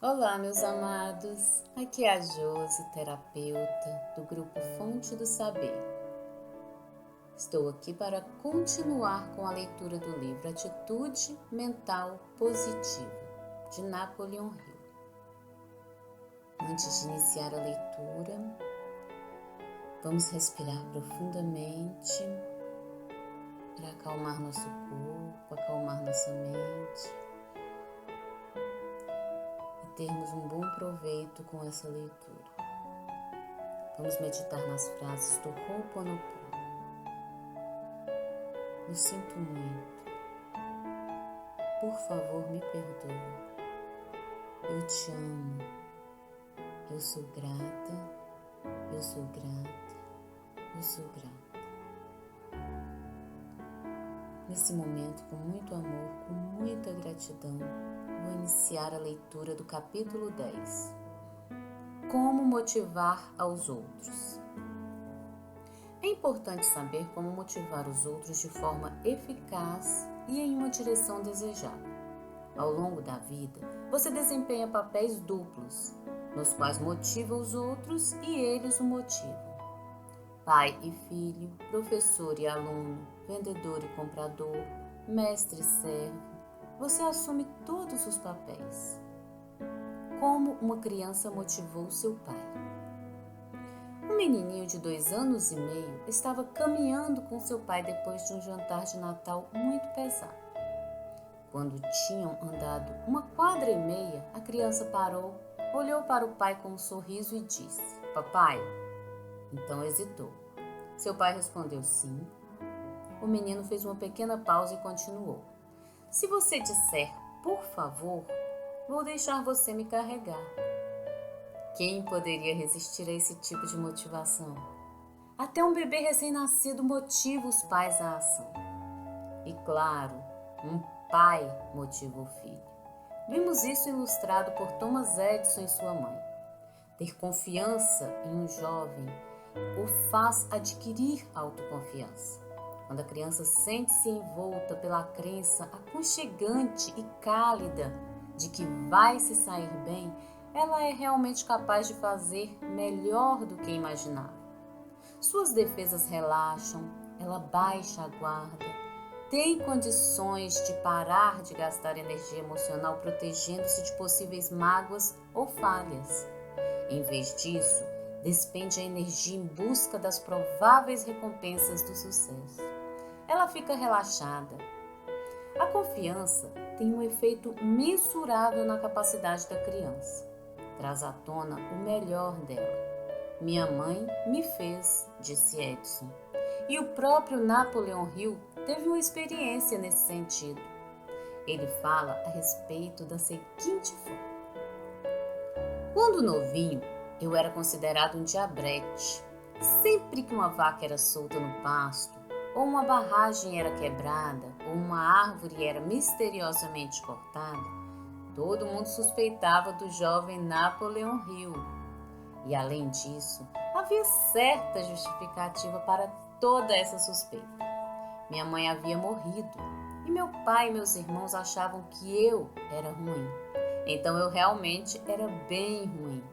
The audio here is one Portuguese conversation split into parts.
Olá, meus amados. Aqui é a Josi, terapeuta do grupo Fonte do Saber. Estou aqui para continuar com a leitura do livro Atitude Mental Positiva, de Napoleon Hill. Antes de iniciar a leitura, vamos respirar profundamente para acalmar nosso corpo, acalmar nossa mente e termos um bom proveito com essa leitura. Vamos meditar nas frases do Ho'oponopono. Eu sinto muito. Por favor, me perdoe. Eu te amo. Eu sou grata. Eu sou grata. Eu sou grata. Nesse momento, com muito amor, com muita gratidão, vou iniciar a leitura do capítulo 10. Como motivar aos outros. É importante saber como motivar os outros de forma eficaz e em uma direção desejada. Ao longo da vida, você desempenha papéis duplos, nos quais motiva os outros e eles o motivam. Pai e filho, professor e aluno, vendedor e comprador, mestre e servo, você assume todos os papéis. Como uma criança motivou seu pai. Um menininho de 2 anos e meio estava caminhando com seu pai depois de um jantar de Natal muito pesado. Quando tinham andado 1,25 quadras, a criança parou, olhou para o pai com um sorriso e disse: "Papai?" Então hesitou. Seu pai respondeu sim. O menino fez uma pequena pausa e continuou: "Se você disser, por favor, vou deixar você me carregar." Quem poderia resistir a esse tipo de motivação? Até um bebê recém-nascido motiva os pais à ação. E claro, um pai motiva o filho. Vimos isso ilustrado por Thomas Edison e sua mãe. Ter confiança em um jovem o faz adquirir autoconfiança. Quando a criança sente-se envolta pela crença aconchegante e cálida de que vai se sair bem, ela é realmente capaz de fazer melhor do que imaginava. Suas defesas relaxam, ela baixa a guarda, tem condições de parar de gastar energia emocional protegendo-se de possíveis mágoas ou falhas. Em vez disso, despende a energia em busca das prováveis recompensas do sucesso. Ela fica relaxada. A confiança tem um efeito mensurável na capacidade da criança. Traz à tona o melhor dela. "Minha mãe me fez", disse Edison. E o próprio Napoleon Hill teve uma experiência nesse sentido. Ele fala a respeito da seguinte forma: "Quando novinho, eu era considerado um diabrete. Sempre que uma vaca era solta no pasto, ou uma barragem era quebrada, ou uma árvore era misteriosamente cortada, todo mundo suspeitava do jovem Napoleon Hill. E além disso, havia certa justificativa para toda essa suspeita. Minha mãe havia morrido, e meu pai e meus irmãos achavam que eu era ruim. Então eu realmente era bem ruim.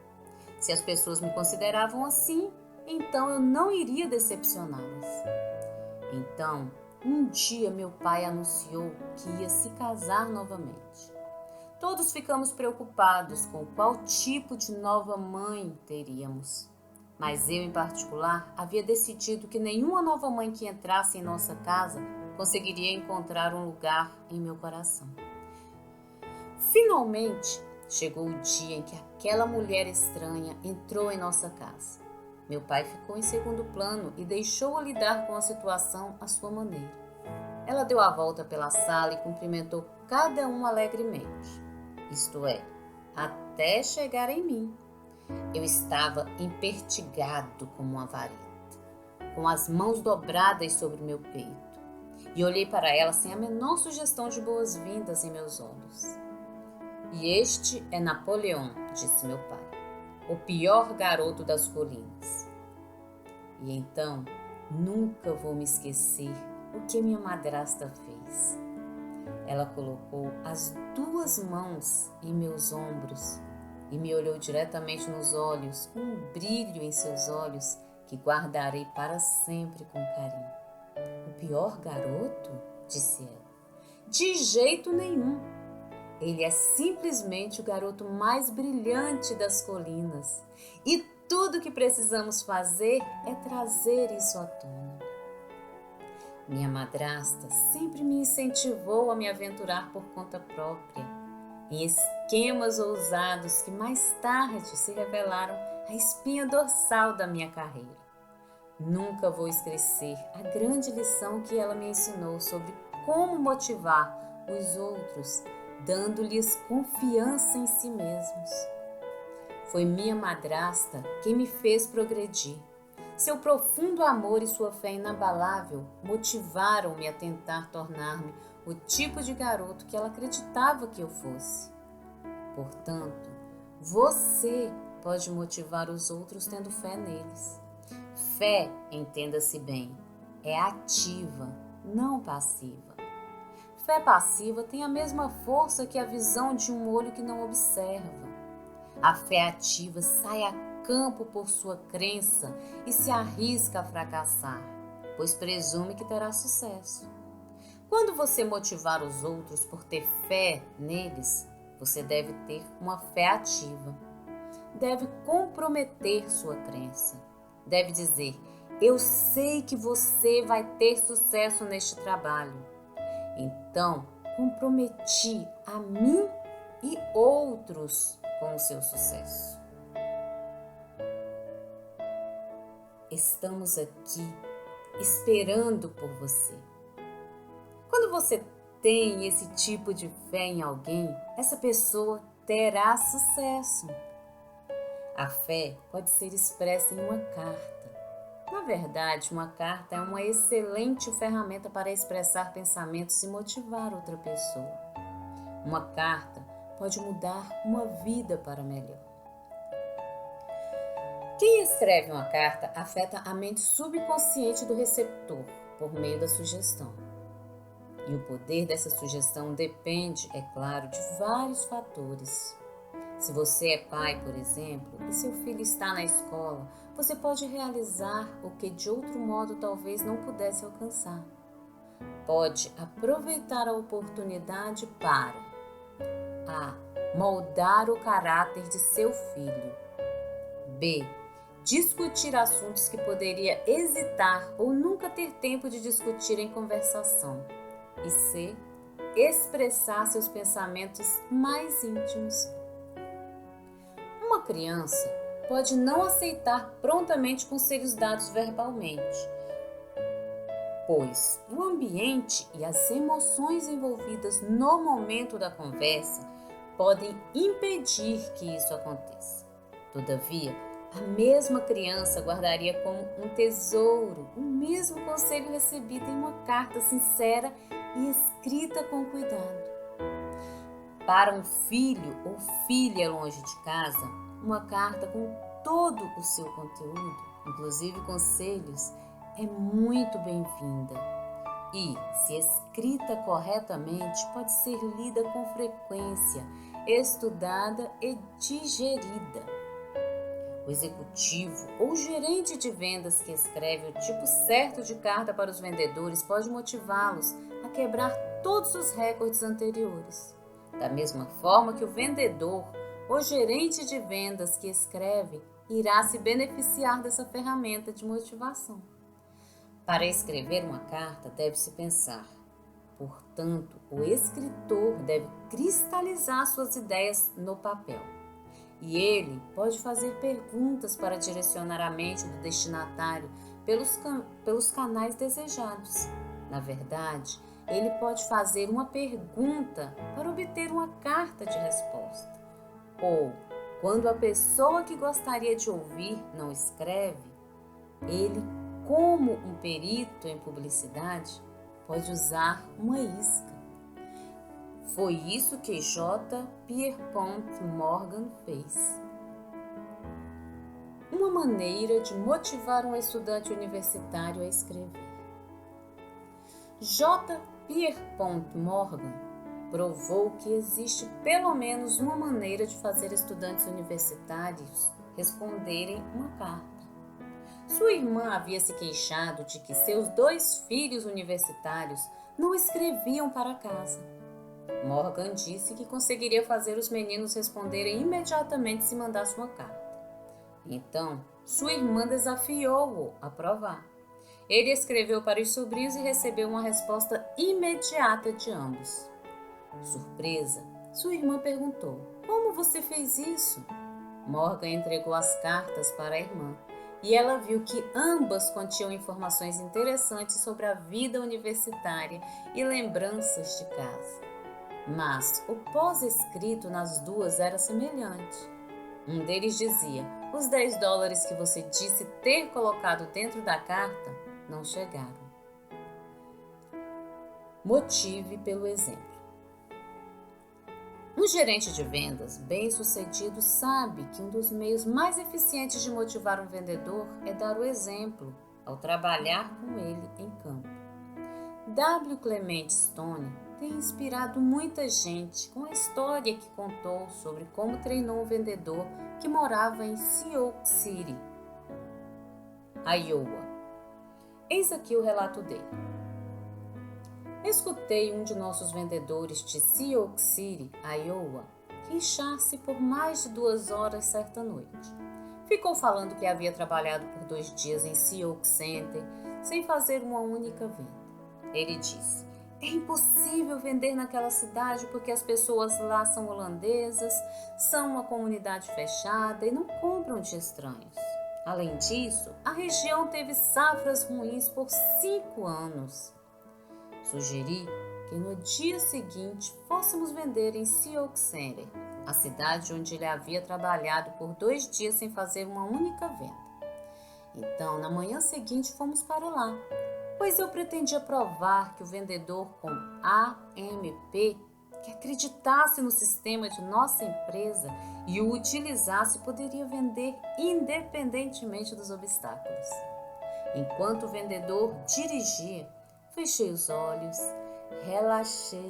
Se as pessoas me consideravam assim, então eu não iria decepcioná-las." Então, um dia meu pai anunciou que ia se casar novamente. Todos ficamos preocupados com qual tipo de nova mãe teríamos. Mas eu, em particular, havia decidido que nenhuma nova mãe que entrasse em nossa casa conseguiria encontrar um lugar em meu coração. Finalmente, chegou o dia em que aquela mulher estranha entrou em nossa casa. Meu pai ficou em segundo plano e deixou-a lidar com a situação à sua maneira. Ela deu a volta pela sala e cumprimentou cada um alegremente. Isto é, até chegar em mim. Eu estava empertigado como uma vareta, com as mãos dobradas sobre meu peito, e olhei para ela sem a menor sugestão de boas-vindas em meus olhos. "E este é Napoleão", disse meu pai, "o pior garoto das colinas." E então, nunca vou me esquecer o que minha madrasta fez. Ela colocou as 2 mãos em meus ombros e me olhou diretamente nos olhos, com um brilho em seus olhos que guardarei para sempre com carinho. O pior garoto? Disse ela. De jeito nenhum. Ele é simplesmente o garoto mais brilhante das colinas. E tudo o que precisamos fazer é trazer isso à tona. Minha madrasta sempre me incentivou a me aventurar por conta própria, em esquemas ousados que mais tarde se revelaram a espinha dorsal da minha carreira. Nunca vou esquecer a grande lição que ela me ensinou sobre como motivar os outros, dando-lhes confiança em si mesmos. Foi minha madrasta quem me fez progredir. Seu profundo amor e sua fé inabalável motivaram-me a tentar tornar-me o tipo de garoto que ela acreditava que eu fosse. Portanto, você pode motivar os outros tendo fé neles. Fé, entenda-se bem, é ativa, não passiva. Fé passiva tem a mesma força que a visão de um olho que não observa. A fé ativa sai a campo por sua crença e se arrisca a fracassar, pois presume que terá sucesso. Quando você motivar os outros por ter fé neles, você deve ter uma fé ativa. Deve comprometer sua crença. Deve dizer: eu sei que você vai ter sucesso neste trabalho. Então, comprometi a mim e outros com o seu sucesso. Estamos aqui esperando por você. Quando você tem esse tipo de fé em alguém, essa pessoa terá sucesso. A fé pode ser expressa em uma carta. Na verdade, uma carta é uma excelente ferramenta para expressar pensamentos e motivar outra pessoa. Uma carta pode mudar uma vida para melhor. Quem escreve uma carta afeta a mente subconsciente do receptor por meio da sugestão. E o poder dessa sugestão depende, é claro, de vários fatores. Se você é pai, por exemplo, e seu filho está na escola, você pode realizar o que de outro modo talvez não pudesse alcançar. Pode aproveitar a oportunidade para A. Moldar o caráter de seu filho. B. Discutir assuntos que poderia hesitar ou nunca ter tempo de discutir em conversação. E C. Expressar seus pensamentos mais íntimos. Uma criança pode não aceitar prontamente conselhos dados verbalmente, pois o ambiente e as emoções envolvidas no momento da conversa podem impedir que isso aconteça. Todavia, a mesma criança guardaria como um tesouro o mesmo conselho recebido em uma carta sincera e escrita com cuidado. Para um filho ou filha longe de casa, uma carta com todo o seu conteúdo, inclusive conselhos, é muito bem-vinda. E, se escrita corretamente, pode ser lida com frequência, estudada e digerida. O executivo ou gerente de vendas que escreve o tipo certo de carta para os vendedores pode motivá-los a quebrar todos os recordes anteriores. Da mesma forma que o vendedor ou gerente de vendas que escreve irá se beneficiar dessa ferramenta de motivação. Para escrever uma carta, deve-se pensar. Portanto, o escritor deve cristalizar suas ideias no papel. E ele pode fazer perguntas para direcionar a mente do destinatário pelos canais desejados. Na verdade, ele pode fazer uma pergunta para obter uma carta de resposta. Ou, quando a pessoa que gostaria de ouvir não escreve, ele, como um perito em publicidade, pode usar uma isca. Foi isso que J. Pierpont Morgan fez. Uma maneira de motivar um estudante universitário a escrever. J. Pierpont Morgan provou que existe pelo menos uma maneira de fazer estudantes universitários responderem uma carta. Sua irmã havia se queixado de que seus 2 filhos universitários não escreviam para casa. Morgan disse que conseguiria fazer os meninos responderem imediatamente se mandasse uma carta. Então, sua irmã desafiou-o a provar. Ele escreveu para os sobrinhos e recebeu uma resposta imediata de ambos. Surpresa, sua irmã perguntou: "Como você fez isso?" Morgan entregou as cartas para a irmã e ela viu que ambas continham informações interessantes sobre a vida universitária e lembranças de casa. Mas o pós-escrito nas duas era semelhante. Um deles dizia: "Os $10 que você disse ter colocado dentro da carta não chegaram." Motive pelo exemplo. Um gerente de vendas bem-sucedido sabe que um dos meios mais eficientes de motivar um vendedor é dar o exemplo ao trabalhar com ele em campo. W. Clement Stone tem inspirado muita gente com a história que contou sobre como treinou um vendedor que morava em Sioux City, Iowa. Eis aqui o relato dele. Escutei um de nossos vendedores de Sioux City, Iowa, queixar-se por mais de 2 horas certa noite. Ficou falando que havia trabalhado por 2 dias em Sioux Center sem fazer uma única venda. Ele disse: "É impossível vender naquela cidade porque as pessoas lá são holandesas, são uma comunidade fechada e não compram de estranhos. Além disso, a região teve safras ruins por 5 anos. Sugeri que no dia seguinte fôssemos vender em Sioux Center, a cidade onde ele havia trabalhado por 2 dias sem fazer uma única venda. Então, na manhã seguinte, fomos para lá, pois eu pretendia provar que o vendedor com AMP, que acreditasse no sistema de nossa empresa e o utilizasse, poderia vender independentemente dos obstáculos. Enquanto o vendedor dirigia, fechei os olhos, relaxei,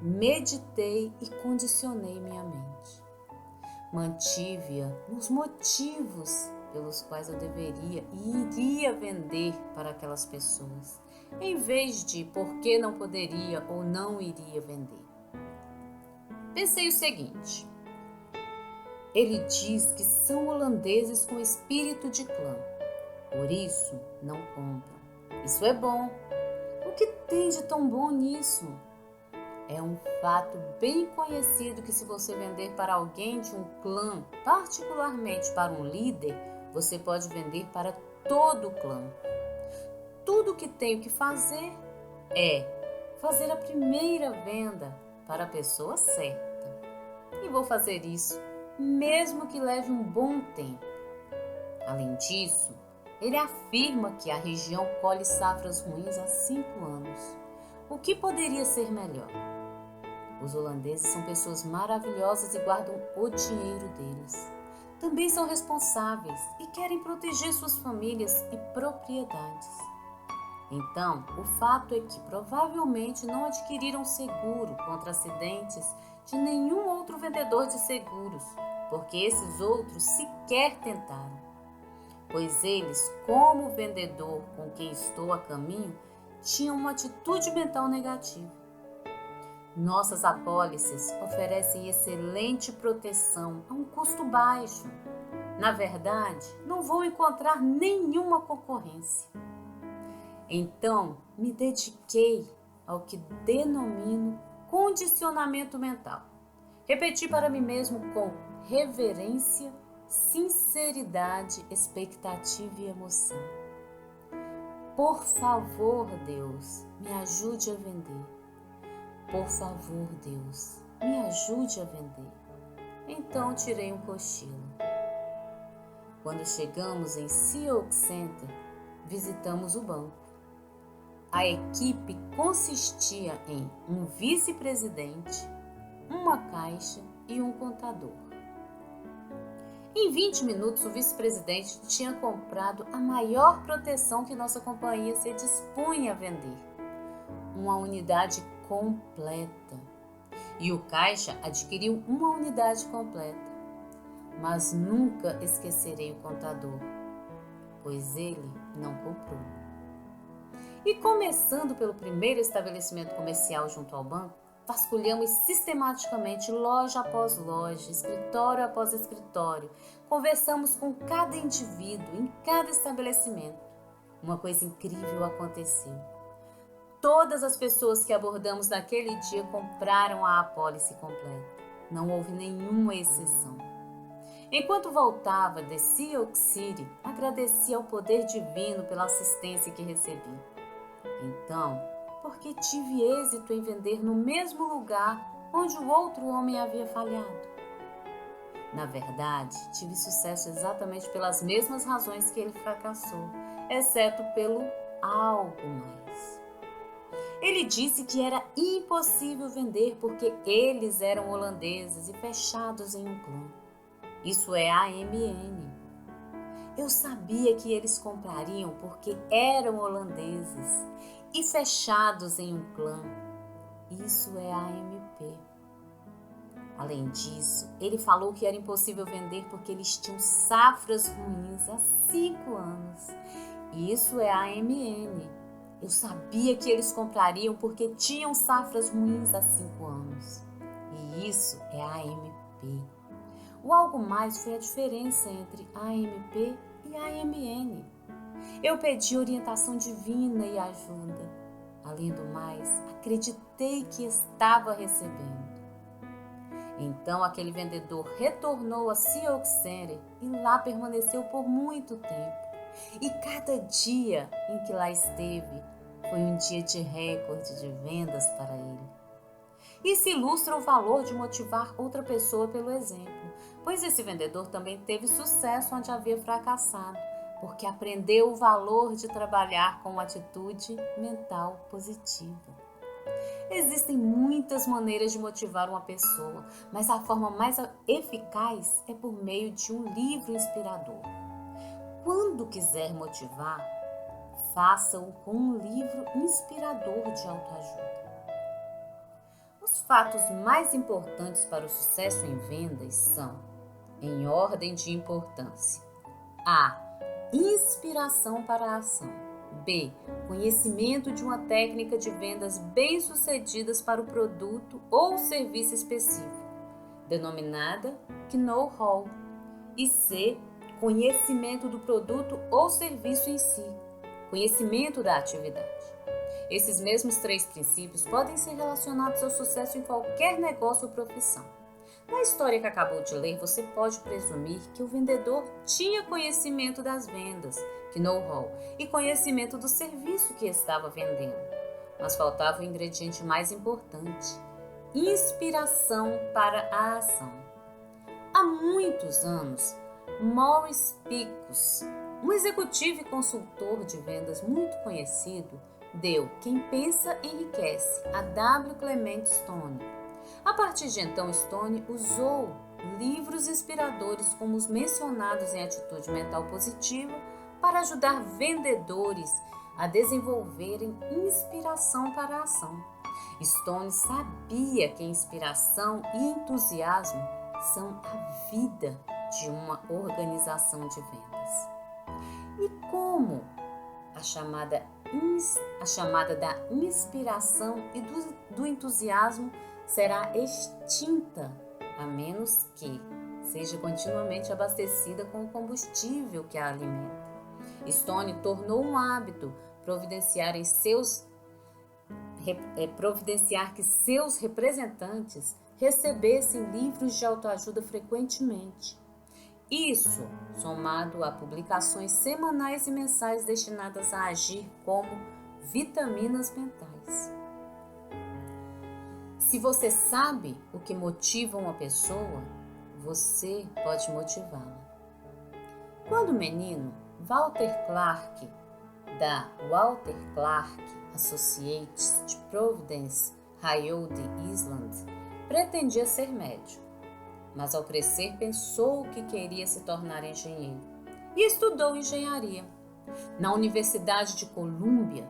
meditei e condicionei minha mente. Mantive-a nos motivos pelos quais eu deveria e iria vender para aquelas pessoas, em vez de por que não poderia ou não iria vender. Pensei o seguinte: ele diz que são holandeses com espírito de clã, por isso não compram. Isso é bom. O que tem de tão bom nisso? É um fato bem conhecido que se você vender para alguém de um clã, particularmente para um líder, você pode vender para todo o clã. Tudo o que tenho que fazer é fazer a primeira venda para a pessoa certa. E vou fazer isso, mesmo que leve um bom tempo. Além disso, ele afirma que a região colhe safras ruins há 5 anos. O que poderia ser melhor? Os holandeses são pessoas maravilhosas e guardam o dinheiro deles. Também são responsáveis e querem proteger suas famílias e propriedades. Então, o fato é que provavelmente não adquiriram seguro contra acidentes de nenhum outro vendedor de seguros, porque esses outros sequer tentaram. Pois eles, como o vendedor com quem estou a caminho, tinham uma atitude mental negativa. Nossas apólices oferecem excelente proteção a um custo baixo. Na verdade, não vou encontrar nenhuma concorrência. Então, me dediquei ao que denomino condicionamento mental. Repeti para mim mesmo com reverência, sinceridade, expectativa e emoção: por favor, Deus, me ajude a vender. Por favor, Deus, me ajude a vender. Então tirei um cochilo. Quando chegamos em Sioux Center, visitamos o banco. A equipe consistia em um vice-presidente, uma caixa e um contador. Em 20 minutos, o vice-presidente tinha comprado a maior proteção que nossa companhia se dispunha a vender. Uma unidade completa. e o caixa adquiriu uma unidade completa. Mas nunca esquecerei o contador, pois ele não comprou. E começando pelo primeiro estabelecimento comercial junto ao banco, vasculhamos sistematicamente loja após loja, escritório após escritório. Conversamos com cada indivíduo em cada estabelecimento. Uma coisa incrível aconteceu. Todas as pessoas que abordamos naquele dia compraram a apólice completa. Não houve nenhuma exceção. Enquanto voltava de Sioux City, agradeci ao poder divino pela assistência que recebi. Então, porque tive êxito em vender no mesmo lugar onde o outro homem havia falhado? Na verdade, tive sucesso exatamente pelas mesmas razões que ele fracassou, exceto pelo algo mais. Ele disse que era impossível vender porque eles eram holandeses e fechados em um clã. Isso é AMN. Eu sabia que eles comprariam porque eram holandeses e fechados em um clã. Isso é AMP. Além disso, ele falou que era impossível vender porque eles tinham safras ruins há 5 anos. Isso é AMN. Eu sabia que eles comprariam porque tinham safras ruins há 5 anos. E isso é AMP. O algo mais foi a diferença entre AMP e AMN. Eu pedi orientação divina e ajuda. Além do mais, acreditei que estava recebendo. Então aquele vendedor retornou a Sioux City e lá permaneceu por muito tempo. E cada dia em que lá esteve foi um dia de recorde de vendas para ele. Isso ilustra o valor de motivar outra pessoa pelo exemplo, pois esse vendedor também teve sucesso onde havia fracassado, porque aprendeu o valor de trabalhar com uma atitude mental positiva. Existem muitas maneiras de motivar uma pessoa, mas a forma mais eficaz é por meio de um livro inspirador. Quando quiser motivar, faça-o com um livro inspirador de autoajuda. Os fatos mais importantes para o sucesso em vendas são, em ordem de importância: A. Inspiração para a ação. B. Conhecimento de uma técnica de vendas bem-sucedidas para o produto ou serviço específico, denominada know-how. E C. Conhecimento do produto ou serviço em si, conhecimento da atividade. Esses mesmos 3 princípios podem ser relacionados ao sucesso em qualquer negócio ou profissão. Na história que acabou de ler, você pode presumir que o vendedor tinha conhecimento das vendas, know-how, e conhecimento do serviço que estava vendendo. Mas faltava o ingrediente mais importante: inspiração para a ação. Há muitos anos, Maurice Picos, um executivo e consultor de vendas muito conhecido, deu Quem Pensa Enriquece a W. Clement Stone. A partir de então, Stone usou livros inspiradores como os mencionados em Atitude Mental Positiva para ajudar vendedores a desenvolverem inspiração para a ação. Stone sabia que inspiração e entusiasmo são a vida de uma organização de vendas. E como a chamada da inspiração e do entusiasmo será extinta, a menos que seja continuamente abastecida com o combustível que a alimenta. Stone tornou um hábito providenciar que seus representantes recebessem livros de autoajuda frequentemente. Isso, somado a publicações semanais e mensais destinadas a agir como vitaminas mentais. Se você sabe o que motiva uma pessoa, você pode motivá-la. Quando menino, Walter Clark, da Walter Clark Associates de Providence, Rhode Island, pretendia ser médico, mas ao crescer pensou que queria se tornar engenheiro e estudou engenharia. Na Universidade de Colômbia,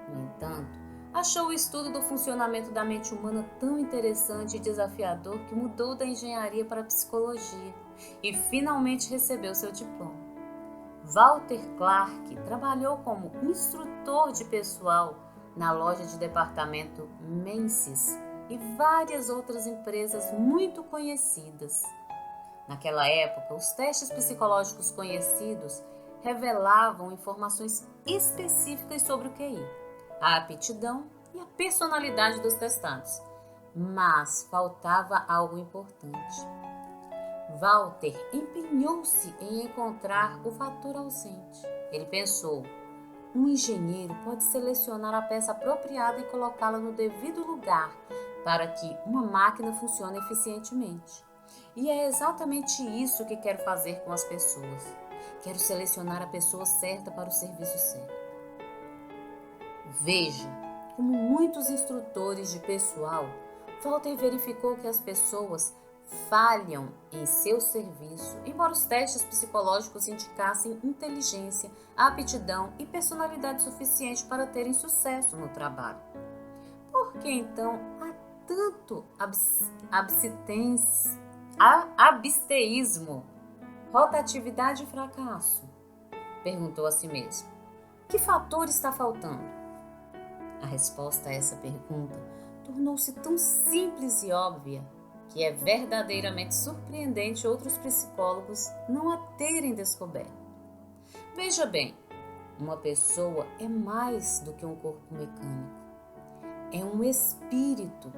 no entanto, achou o estudo do funcionamento da mente humana tão interessante e desafiador que mudou da engenharia para a psicologia e finalmente recebeu seu diploma. Walter Clark trabalhou como instrutor de pessoal na loja de departamento Macy's e várias outras empresas muito conhecidas. Naquela época, os testes psicológicos conhecidos revelavam informações específicas sobre o QI, a aptidão e a personalidade dos testantes, mas faltava algo importante. Walter empenhou-se em encontrar o fator ausente. Ele pensou: um engenheiro pode selecionar a peça apropriada e colocá-la no devido lugar para que uma máquina funcione eficientemente. E é exatamente isso que quero fazer com as pessoas. Quero selecionar a pessoa certa para o serviço certo. Veja, como muitos instrutores de pessoal, Walter verificou que as pessoas falham em seu serviço, embora os testes psicológicos indicassem inteligência, aptidão e personalidade suficiente para terem sucesso no trabalho. Por que então há tanto absteísmo, rotatividade e fracasso? Perguntou a si mesmo. Que fator está faltando? A resposta a essa pergunta tornou-se tão simples e óbvia que é verdadeiramente surpreendente outros psicólogos não a terem descoberto. Veja bem, uma pessoa é mais do que um corpo mecânico. É um espírito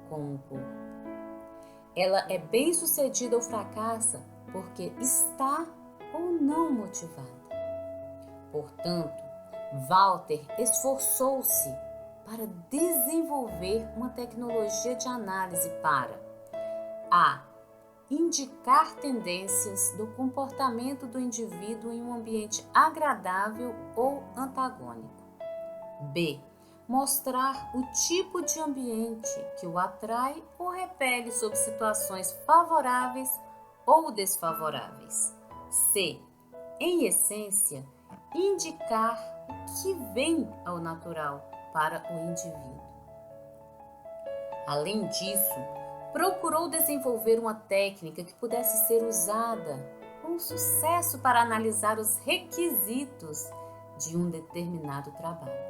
com um corpo. Ela é bem-sucedida ou fracassa porque está ou não motivada. Portanto, Walter esforçou-se para desenvolver uma tecnologia de análise para a. Indicar tendências do comportamento do indivíduo em um ambiente agradável ou antagônico. B. Mostrar o tipo de ambiente que o atrai ou repele sob situações favoráveis ou desfavoráveis. C. Em essência, indicar o que vem ao natural para o indivíduo. Além disso, procurou desenvolver uma técnica que pudesse ser usada com sucesso para analisar os requisitos de um determinado trabalho.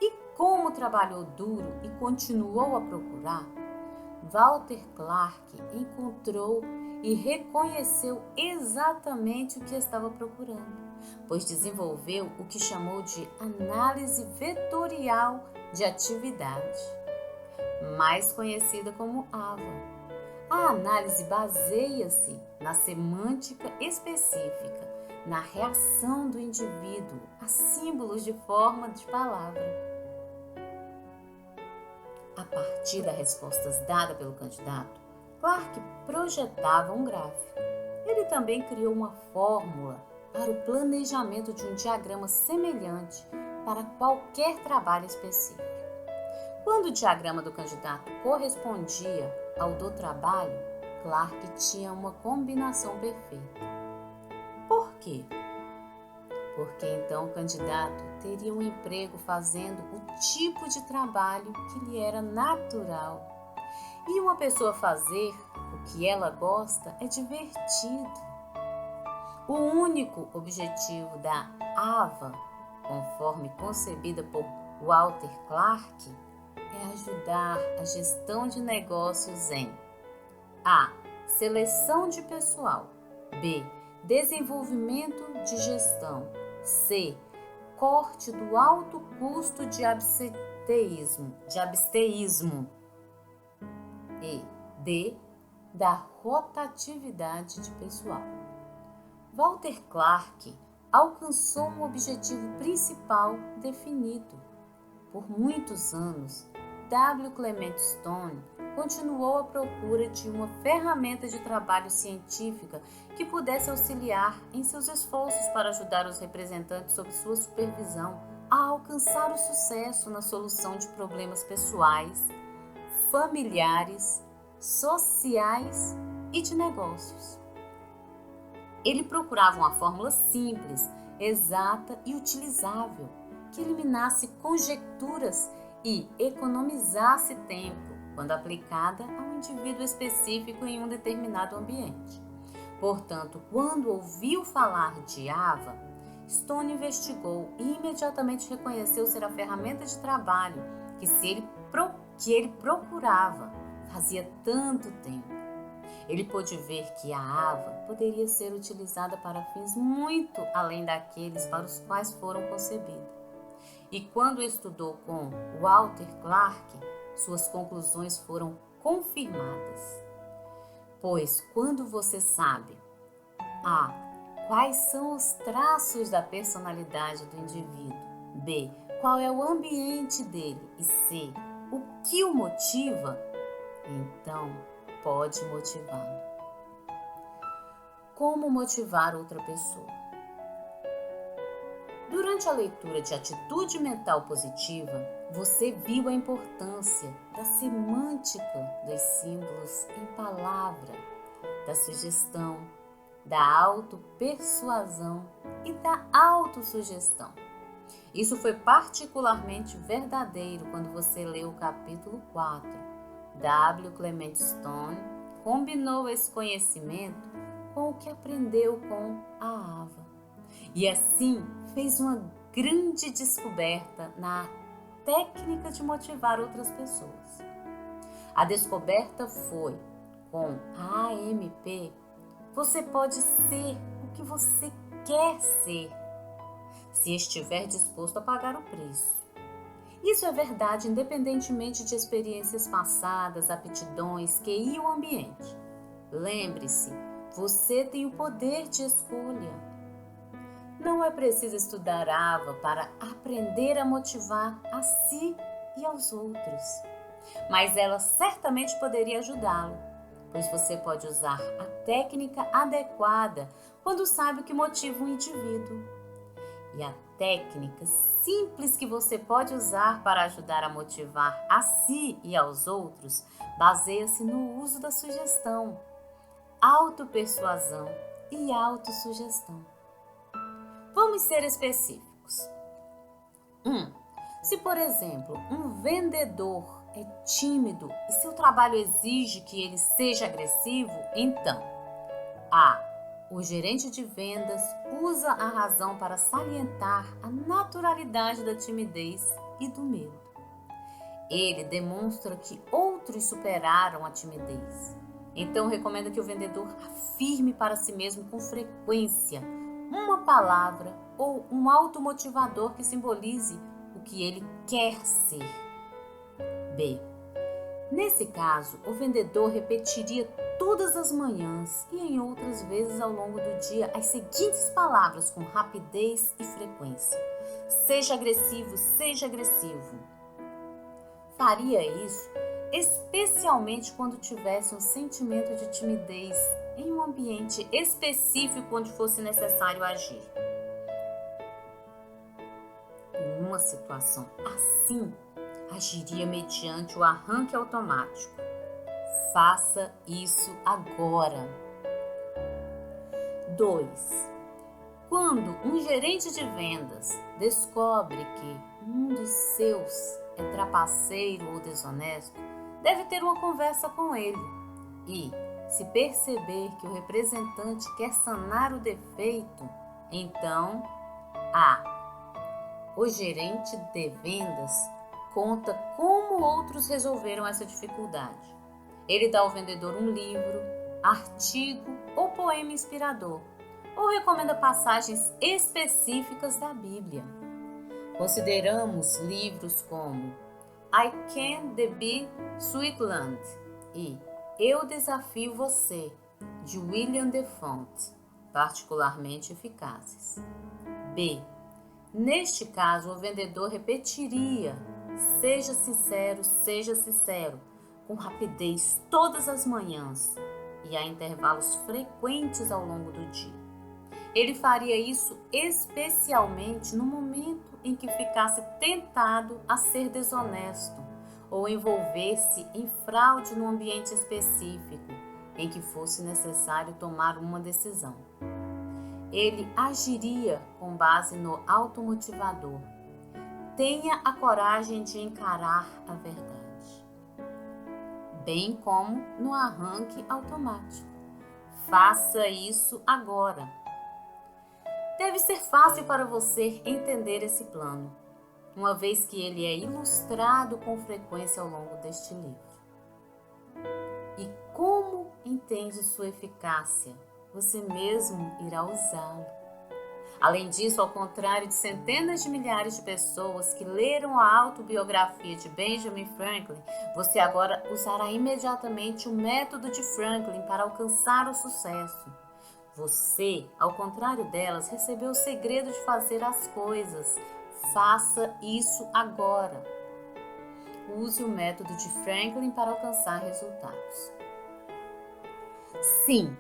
E como trabalhou duro e continuou a procurar, Walter Clark encontrou e reconheceu exatamente o que estava procurando, pois desenvolveu o que chamou de análise vetorial de atividade, mais conhecida como AVA. A análise baseia-se na semântica específica, na reação do indivíduo a símbolos de forma de palavra. A partir das respostas dadas pelo candidato, Clark projetava um gráfico. Ele também criou uma fórmula para o planejamento de um diagrama semelhante para qualquer trabalho específico. Quando o diagrama do candidato correspondia ao do trabalho, Clark tinha uma combinação perfeita. Por quê? Porque então o candidato teria um emprego fazendo o tipo de trabalho que lhe era natural. E uma pessoa fazer o que ela gosta é divertido. O único objetivo da AVA, conforme concebida por Walter Clark, é ajudar a gestão de negócios em A. Seleção de pessoal. B. Desenvolvimento de gestão. C. Corte do alto custo de absteísmo. E D. Da rotatividade de pessoal. Walter Clark alcançou um objetivo principal definido. Por muitos anos, W. Clement Stone continuou à procura de uma ferramenta de trabalho científica que pudesse auxiliar em seus esforços para ajudar os representantes sob sua supervisão a alcançar o sucesso na solução de problemas pessoais, familiares, sociais e de negócios. Ele procurava uma fórmula simples, exata e utilizável, que eliminasse conjecturas e economizasse tempo quando aplicada a um indivíduo específico em um determinado ambiente. Portanto, quando ouviu falar de Ava, Stone investigou e imediatamente reconheceu ser a ferramenta de trabalho que ele procurava fazia tanto tempo. Ele pôde ver que a Ava poderia ser utilizada para fins muito além daqueles para os quais foram concebidas. E quando estudou com Walter Clark, suas conclusões foram confirmadas. Pois quando você sabe A. Quais são os traços da personalidade do indivíduo, B. Qual é o ambiente dele e C. O que o motiva, então pode motivá-lo. Como motivar outra pessoa? Durante a leitura de Atitude Mental Positiva, você viu a importância da semântica dos símbolos em palavra, da sugestão, da autopersuasão e da autossugestão. Isso foi particularmente verdadeiro quando você leu o capítulo 4. W. Clement Stone combinou esse conhecimento com o que aprendeu com a Ava. E assim fez uma grande descoberta na técnica de motivar outras pessoas. A descoberta foi, com a AMP, você pode ser o que você quer ser, se estiver disposto a pagar o preço. Isso é verdade independentemente de experiências passadas, aptidões, QI ou ambiente. Lembre-se, você tem o poder de escolha. Não é preciso estudar Ava para aprender a motivar a si e aos outros. Mas ela certamente poderia ajudá-lo, pois você pode usar a técnica adequada quando sabe o que motiva um indivíduo. E a técnica simples que você pode usar para ajudar a motivar a si e aos outros baseia-se no uso da sugestão, autopersuasão e autossugestão. Vamos ser específicos. 1. Se, por exemplo, um vendedor é tímido e seu trabalho exige que ele seja agressivo, então A. O gerente de vendas usa a razão para salientar a naturalidade da timidez e do medo. Ele demonstra que outros superaram a timidez. Então, recomenda que o vendedor afirme para si mesmo com frequência uma palavra ou um automotivador que simbolize o que ele quer ser. B. Nesse caso, o vendedor repetiria todas as manhãs e em outras vezes ao longo do dia as seguintes palavras com rapidez e frequência: seja agressivo, seja agressivo. Faria isso especialmente quando tivesse um sentimento de timidez em um ambiente específico onde fosse necessário agir. Em uma situação assim, agiria mediante o arranque automático. Faça isso agora. 2. Quando um gerente de vendas descobre que um dos seus é trapaceiro ou desonesto, deve ter uma conversa com ele e, se perceber que o representante quer sanar o defeito, então o gerente de vendas conta como outros resolveram essa dificuldade. Ele dá ao vendedor um livro, artigo ou poema inspirador, ou recomenda passagens específicas da Bíblia. Consideramos livros como I Can the Bee Sweetland e Eu Desafio Você, de William Defoe, particularmente eficazes. B. Neste caso, o vendedor repetiria seja sincero, com rapidez todas as manhãs e a intervalos frequentes ao longo do dia. Ele faria isso especialmente no momento em que ficasse tentado a ser desonesto ou envolver-se em fraude num ambiente específico em que fosse necessário tomar uma decisão. Ele agiria com base no automotivador, tenha a coragem de encarar a verdade, bem como no arranque automático. Faça isso agora. Deve ser fácil para você entender esse plano, uma vez que ele é ilustrado com frequência ao longo deste livro. E como entende sua eficácia, você mesmo irá usá-lo. Além disso, ao contrário de centenas de milhares de pessoas que leram a autobiografia de Benjamin Franklin, você agora usará imediatamente o método de Franklin para alcançar o sucesso. Você, ao contrário delas, recebeu o segredo de fazer as coisas. Faça isso agora. Use o método de Franklin para alcançar resultados. Sim,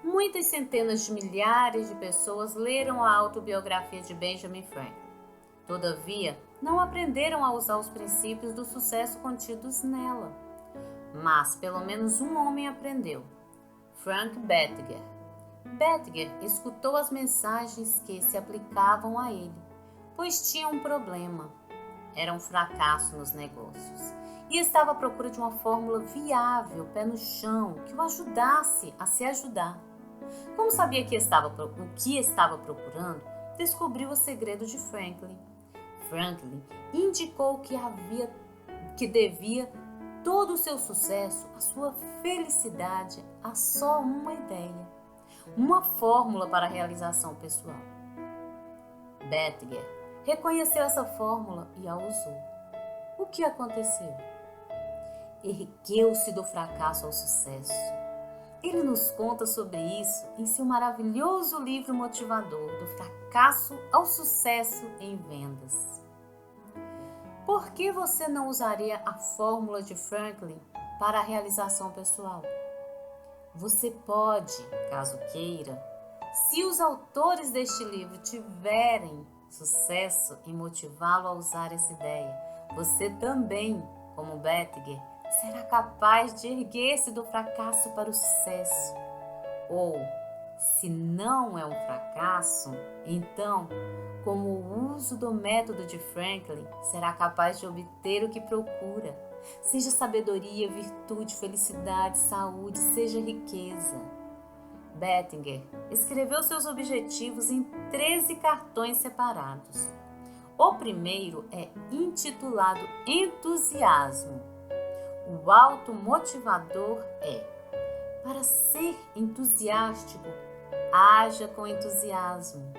muitas centenas de milhares de pessoas leram a autobiografia de Benjamin Franklin. Todavia, não aprenderam a usar os princípios do sucesso contidos nela. Mas pelo menos um homem aprendeu: Frank Bettiger. Bettiger escutou as mensagens que se aplicavam a ele, pois tinha um problema. Era um fracasso nos negócios e estava à procura de uma fórmula viável, pé no chão, que o ajudasse a se ajudar. Como sabia o que estava procurando, descobriu o segredo de Franklin. Franklin indicou que devia todo o seu sucesso, a sua felicidade, a só uma ideia, uma fórmula para a realização pessoal. Bettiger reconheceu essa fórmula e a usou. O que aconteceu? Ergueu-se do fracasso ao sucesso. Ele nos conta sobre isso em seu maravilhoso livro motivador, Do Fracasso ao Sucesso em Vendas. Por que você não usaria a fórmula de Franklin para a realização pessoal? Você pode, caso queira, se os autores deste livro tiverem sucesso em motivá-lo a usar essa ideia, você também, como Bettiger, será capaz de erguer-se do fracasso para o sucesso. Ou, se não é um fracasso, então, com o uso do método de Franklin, será capaz de obter o que procura. Seja sabedoria, virtude, felicidade, saúde, seja riqueza. Bettiger escreveu seus objetivos em 13 cartões separados. O primeiro é intitulado Entusiasmo. O automotivador é: para ser entusiástico, haja com entusiasmo.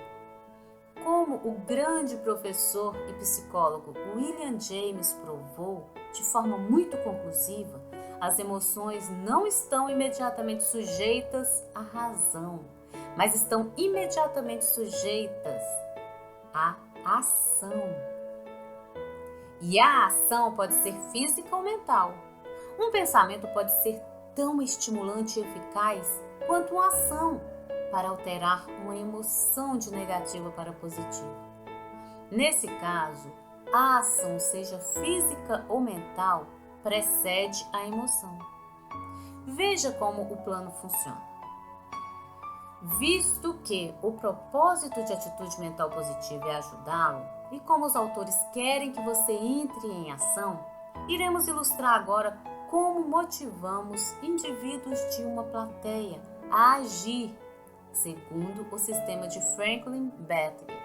Como o grande professor e psicólogo William James provou de forma muito conclusiva, as emoções não estão imediatamente sujeitas à razão, mas estão imediatamente sujeitas à ação. E a ação pode ser física ou mental. Um pensamento pode ser tão estimulante e eficaz quanto uma ação para alterar uma emoção de negativa para positiva. Nesse caso, a ação, seja física ou mental, precede a emoção. Veja como o plano funciona. Visto que o propósito de atitude mental positiva é ajudá-lo, e como os autores querem que você entre em ação, iremos ilustrar agora como motivamos indivíduos de uma plateia a agir segundo o sistema de Franklin Bettiger.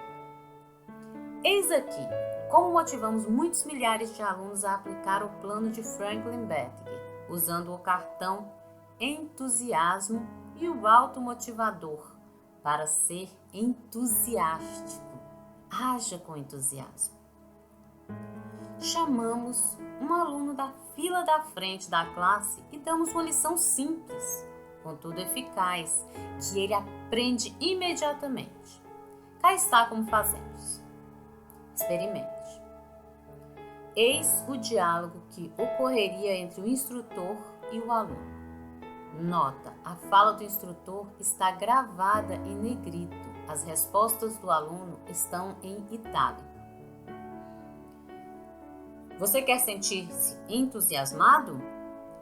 Eis aqui como motivamos muitos milhares de alunos a aplicar o plano de Franklin Bettiger, usando o cartão Entusiasmo e o automotivador para ser entusiástico. Haja com entusiasmo. Chamamos um aluno da fila da frente da classe e damos uma lição simples, contudo eficaz, que ele aprende imediatamente. Cá está como fazemos. Experimente. Eis o diálogo que ocorreria entre o instrutor e o aluno. Nota: a fala do instrutor está gravada em negrito. As respostas do aluno estão em itálico. Você quer sentir-se entusiasmado?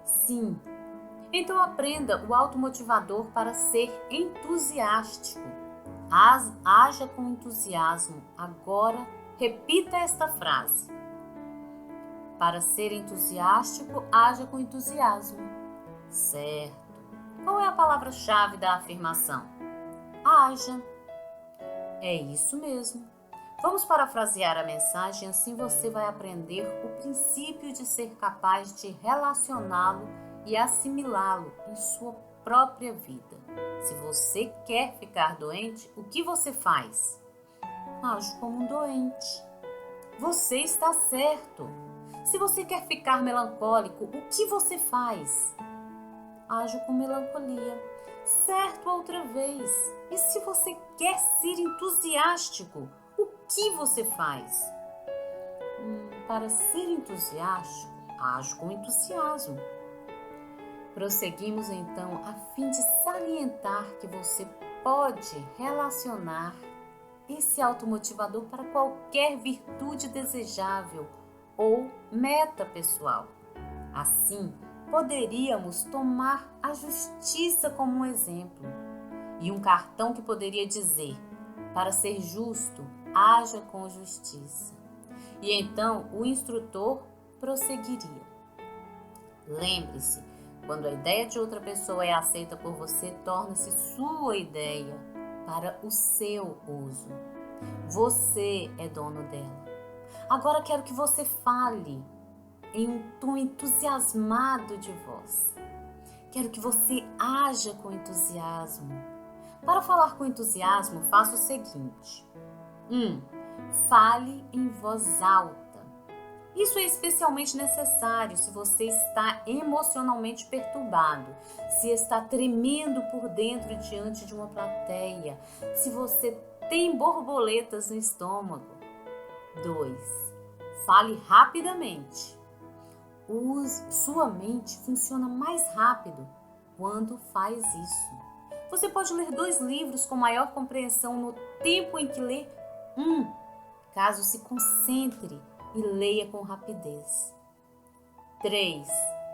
Sim. Então aprenda o automotivador para ser entusiástico. Haja com entusiasmo agora Repita esta frase. Para ser entusiástico, haja com entusiasmo. Certo. Qual é a palavra-chave da afirmação? Haja. É isso mesmo. Vamos parafrasear a mensagem, assim você vai aprender o princípio de ser capaz de relacioná-lo e assimilá-lo em sua própria vida. Se você quer ficar doente, o que você faz? Age como um doente. Você está certo. Se você quer ficar melancólico, o que você faz? Age com melancolia. Certo, outra vez. E se você quer ser entusiástico, o que você faz? Para ser entusiástico, age com entusiasmo. Prosseguimos então a fim de salientar que você pode relacionar esse automotivador para qualquer virtude desejável ou meta pessoal. Assim, poderíamos tomar a justiça como um exemplo e um cartão que poderia dizer: para ser justo, haja com justiça. E então o instrutor prosseguiria: lembre-se, quando a ideia de outra pessoa é aceita por você, torna-se sua ideia para o seu uso. Você é dono dela. Agora quero que você fale em um tom entusiasmado de voz. Quero que você haja com entusiasmo. Para falar com entusiasmo, faça o seguinte. 1. Fale em voz alta. Isso é especialmente necessário se você está emocionalmente perturbado, se está tremendo por dentro diante de uma plateia, se você tem borboletas no estômago. 2. Fale rapidamente. Sua mente funciona mais rápido quando faz isso. Você pode ler 2 livros com maior compreensão no tempo em que lê um, caso se concentre e leia com rapidez. 3.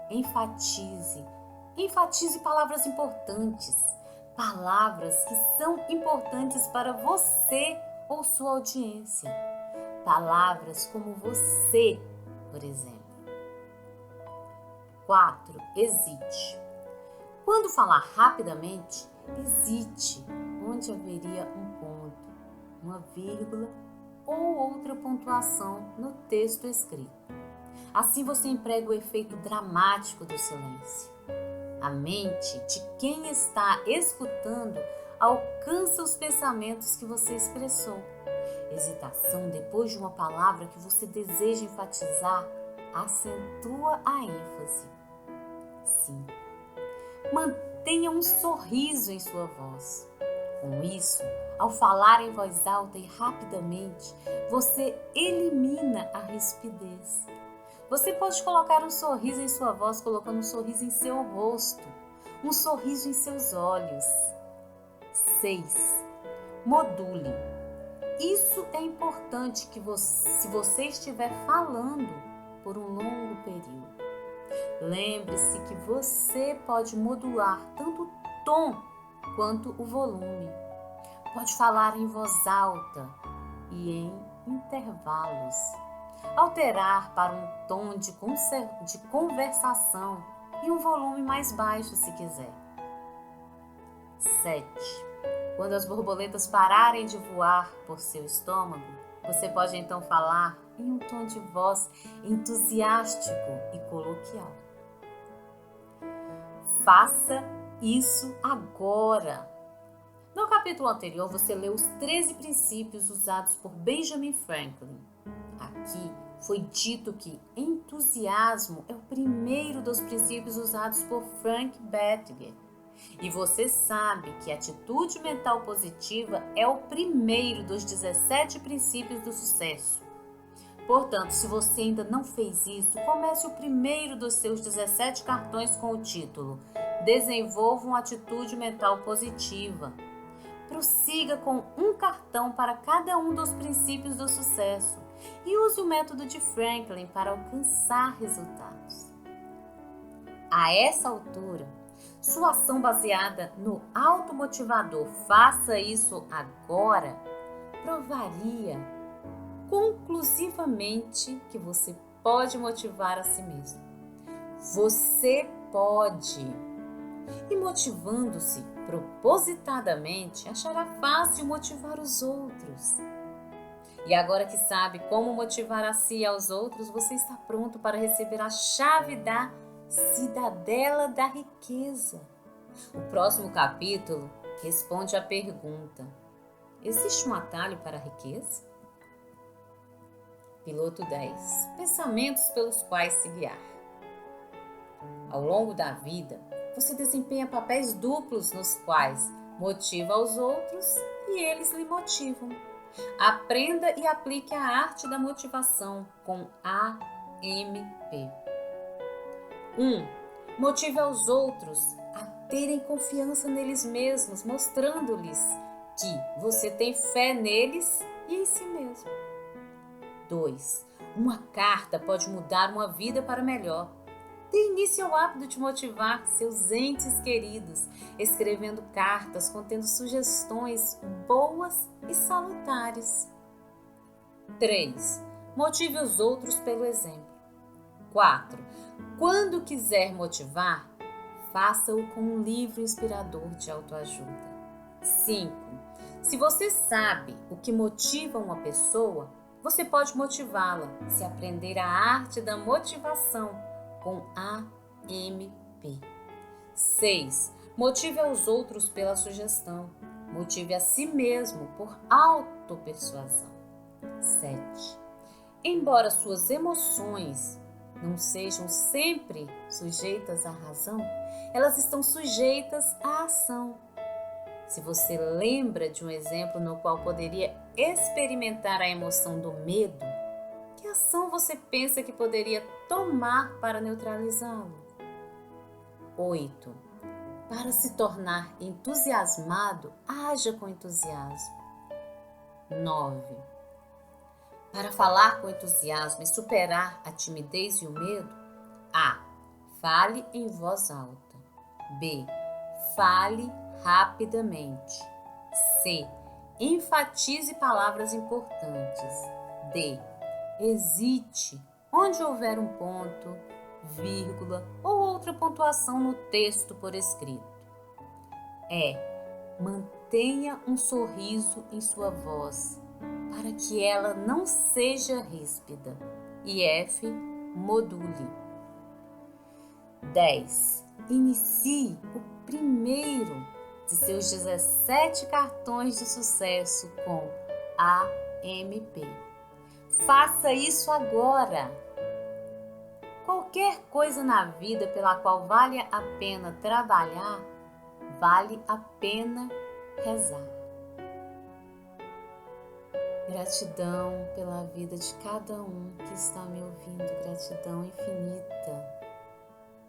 Enfatize. Enfatize palavras importantes. Palavras que são importantes para você ou sua audiência. Palavras como você, por exemplo. 4. Hesite. Quando falar rapidamente, hesite onde haveria um ponto, uma vírgula ou outra pontuação no texto escrito. Assim você emprega o efeito dramático do silêncio. A mente de quem está escutando alcança os pensamentos que você expressou. Hesitação depois de uma palavra que você deseja enfatizar acentua a ênfase. 5. Mantenha um sorriso em sua voz. Com isso, ao falar em voz alta e rapidamente, você elimina a rispidez. Você pode colocar um sorriso em sua voz colocando um sorriso em seu rosto, um sorriso em seus olhos. 6. Module. Isso é importante se você estiver falando por um longo período. Lembre-se que você pode modular tanto o tom quanto o volume. Pode falar em voz alta e em intervalos. Alterar para um tom de conversação e um volume mais baixo se quiser. 7. Quando as borboletas pararem de voar por seu estômago, você pode então falar em um tom de voz entusiástico e coloquial. Faça isso agora. No capítulo anterior, você leu os 13 princípios usados por Benjamin Franklin. Aqui foi dito que entusiasmo é o primeiro dos princípios usados por Frank Bettger. E você sabe que atitude mental positiva é o primeiro dos 17 princípios do sucesso. Portanto, se você ainda não fez isso, comece o primeiro dos seus 17 cartões com o título Desenvolva uma atitude mental positiva. Prossiga com um cartão para cada um dos princípios do sucesso e use o método de Franklin para alcançar resultados. A essa altura, sua ação baseada no automotivador "faça isso agora" provaria conclusivamente que você pode motivar a si mesmo. Você pode. E motivando-se propositadamente, achará fácil motivar os outros. E agora que sabe como motivar a si e aos outros, você está pronto para receber a chave da cidadela da riqueza. O próximo capítulo responde à pergunta: existe um atalho para a riqueza? Piloto 10. Pensamentos pelos quais se guiar. Ao longo da vida, você desempenha papéis duplos nos quais motiva os outros e eles lhe motivam. Aprenda e aplique a arte da motivação com AMP. 1. Motive aos outros a terem confiança neles mesmos, mostrando-lhes que você tem fé neles e em si mesmo. 2. Uma carta pode mudar uma vida para melhor. Dê início ao hábito de motivar seus entes queridos, escrevendo cartas contendo sugestões boas e salutares. 3. Motive os outros pelo exemplo. 4. Quando quiser motivar, faça-o com um livro inspirador de autoajuda. 5. Se você sabe o que motiva uma pessoa, você pode motivá-la se aprender a arte da motivação com AMP. 6. Motive aos outros pela sugestão. Motive a si mesmo por autopersuasão. 7. Embora suas emoções não sejam sempre sujeitas à razão, elas estão sujeitas à ação. Se você lembra de um exemplo no qual poderia experimentar a emoção do medo, que ação você pensa que poderia tomar para neutralizá-lo? 8. Para se tornar entusiasmado, haja com entusiasmo. 9. Para falar com entusiasmo e superar a timidez e o medo, A. Fale em voz alta. B. Fale rapidamente. C. Enfatize palavras importantes. D. Hesite onde houver um ponto, vírgula ou outra pontuação no texto por escrito. E. Mantenha um sorriso em sua voz, para que ela não seja ríspida. E F. Module. 10. Inicie o primeiro de seus 17 cartões de sucesso com AMP. Faça isso agora! Qualquer coisa na vida pela qual vale a pena trabalhar, vale a pena rezar. Gratidão pela vida de cada um que está me ouvindo, gratidão infinita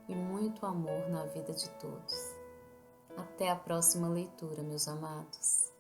e muito amor na vida de todos. Até a próxima leitura, meus amados.